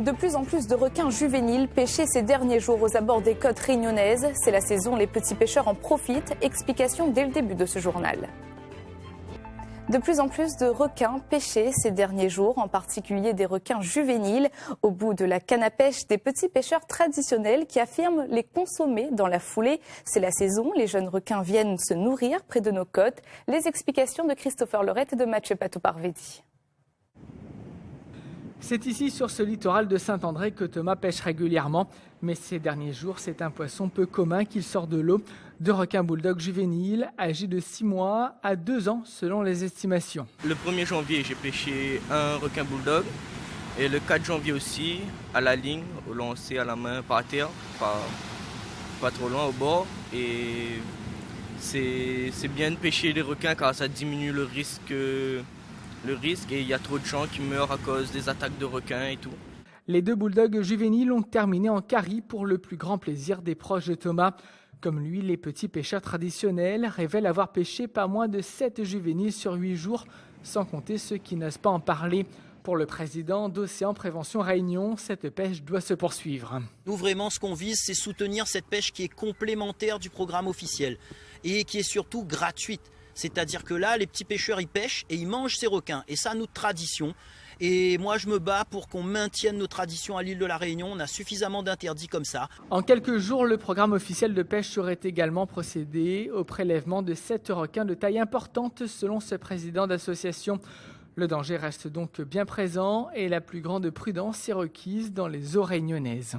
De plus en plus de requins juvéniles pêchés ces derniers jours aux abords des côtes réunionnaises. C'est la saison, les petits pêcheurs en profitent. Explication dès le début de ce journal. De plus en plus de requins pêchés ces derniers jours, en particulier des requins juvéniles. Au bout de la canne à pêche, des petits pêcheurs traditionnels qui affirment les consommer dans la foulée. C'est la saison, les jeunes requins viennent se nourrir près de nos côtes. Les explications de Christopher Lorette et de Mathieu Patou-Parvedi. C'est ici, sur ce littoral de Saint-André, que Thomas pêche régulièrement. Mais ces derniers jours, c'est un poisson peu commun qu'il sort de l'eau. 2 requins bulldog juvéniles, âgés de 6 mois à 2 ans, selon les estimations. Le 1er janvier, j'ai pêché un requin bulldog. Et le 4 janvier aussi, à la ligne, au lancer à la main, par terre, pas trop loin au bord. Et c'est bien de pêcher les requins car ça diminue le risque et il y a trop de gens qui meurent à cause des attaques de requins et tout. Les 2 bulldogs juvéniles ont terminé en quart pour le plus grand plaisir des proches de Thomas. Comme lui, les petits pêcheurs traditionnels révèlent avoir pêché pas moins de 7 juvéniles sur 8 jours, sans compter ceux qui n'osent pas en parler. Pour le président d'Océan Prévention Réunion, cette pêche doit se poursuivre. Nous, vraiment, ce qu'on vise, c'est soutenir cette pêche qui est complémentaire du programme officiel et qui est surtout gratuite. C'est-à-dire que là, les petits pêcheurs, ils pêchent et ils mangent ces requins. Et ça, notre tradition. Et moi, je me bats pour qu'on maintienne nos traditions à l'île de la Réunion. On a suffisamment d'interdits comme ça. En quelques jours, le programme officiel de pêche aurait également procédé au prélèvement de 7 requins de taille importante, selon ce président d'association. Le danger reste donc bien présent et la plus grande prudence est requise dans les eaux réunionnaises.